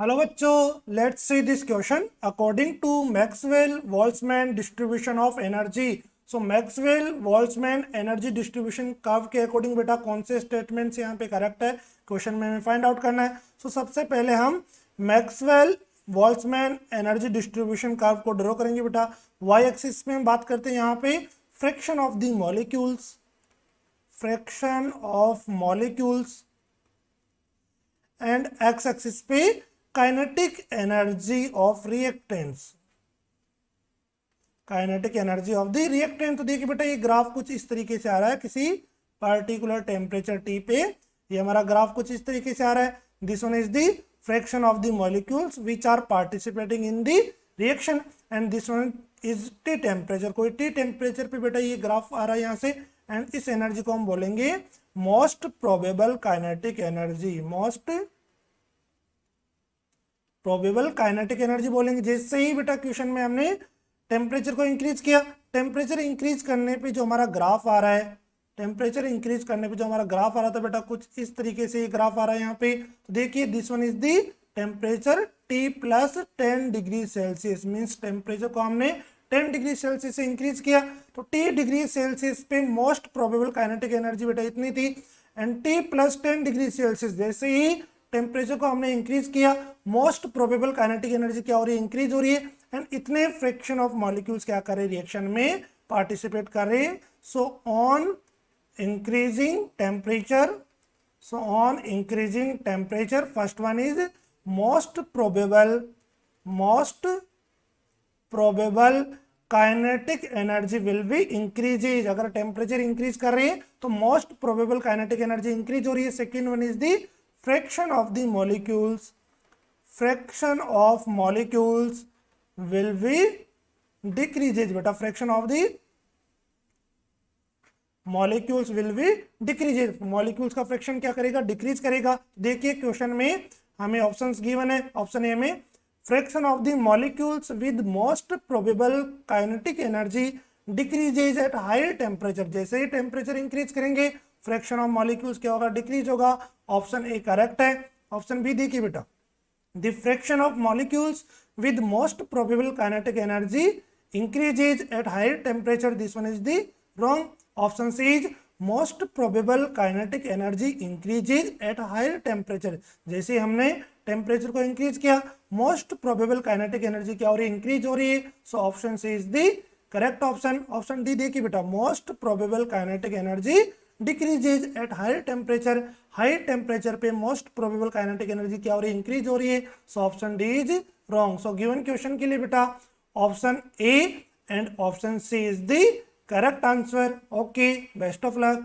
Hello बच्चों, let's see this question. According to Maxwell Boltzmann distribution of energy. So Maxwell Boltzmann energy distribution curve के according बेटा कौन से statements यहाँ पे करेक्ट है, क्वेश्चन में हमें फाइंड आउट करना है। सो सबसे पहले हम Maxwell Boltzmann energy distribution curve को ड्रॉ करेंगे बेटा। वाई एक्सिस में हम बात करते हैं यहाँ पे fraction of the molecules, fraction of molecules, and x axis पे kinetic energy of reactants, kinetic energy of the reactant. तो देखिए बेटा ये ग्राफ कुछ इस तरीके से आ रहा है किसी पर्टिकुलर टेम्परेचर टी पे। ये हमारा ग्राफ कुछ इस तरीके से आ रहा है। This one is the fraction of the molecules which are participating in the reaction and this one is T temperature. कोई टी टेम्परेचर पे बेटा ये ग्राफ आ रहा है यहाँ से, एंड इस एनर्जी को हम बोलेंगे most probable kinetic energy, most probable kinetic energy बोलेंगे। जैसे ही बेटा क्वेश्चन में हमने टेम्परेचर को इंक्रीज किया, टेम्परेचर इंक्रीज करने पे जो हमारा ग्राफ आ रहा है, टेम्परेचर इंक्रीज करने पे जो हमारा ग्राफ आ रहा था बेटा कुछ इस तरीके से ये ग्राफ आ रहा है यहाँ पे। तो देखिए this one is the temperature T plus 10 degree Celsius, means temperature को हमने 10 डिग्री सेल्सियस से इंक्रीज किया। तो T डिग्री सेल्सियस पे मोस्ट प्रोबेबल काइनेटिक एनर्जी बेटा इतनी थी, and T plus 10 degree Celsius जैसे ही टेम्परेचर को हमने इंक्रीज किया, मोस्ट प्रोबेबल काइनेटिक एनर्जी क्या हो रही है, इंक्रीज हो रही है। एंड इतने फ्रैक्शन ऑफ मॉलिक्यूल्स क्या कर रहे हैं, रिएक्शन में पार्टिसिपेट कर रहे हैं। So on increasing temperature, so on increasing temperature, first one is most probable kinetic energy will be increases। अगर टेम्परेचर इंक्रीज कर रही है तो most probable kinetic energy increase हो रही है। Second one is the fraction of the molecules, fraction of molecules will be decreases. बेटा fraction of the molecules will be decreases, molecules का फ्रैक्शन क्या करेगा, डिक्रीज करेगा। देखिए क्वेश्चन में हमें ऑप्शंस गिवन है। ऑप्शन ए में fraction of the molecules with most probable kinetic energy decreases at higher temperature. जैसे ही टेम्परेचर इंक्रीज करेंगे फ्रैक्शन ऑफ मॉलिक्यूल्स क्या होगा, डिक्रीज होगा। ऑप्शन ए करेक्ट है। ऑप्शन बी देखिए बेटा, the fraction of molecules with most probable kinetic energy increases at higher temperature, this one is the wrong. Option C is most probable kinetic energy increases at higher temperature. जैसे हमने temperature को increase किया, most probable kinetic energy क्या हो रही है, increase हो रही है। So option C is the correct option. Option D देखिए बेटा, most probable kinetic energy decreases at higher temperature. Higher temperature पे मोस्ट प्रोबेबल काइनेटिक एनर्जी क्या हो रही है, इंक्रीज हो रही है। So option D is wrong. So given question के लिए बेटा option A and option C is the correct answer. Okay, best of luck.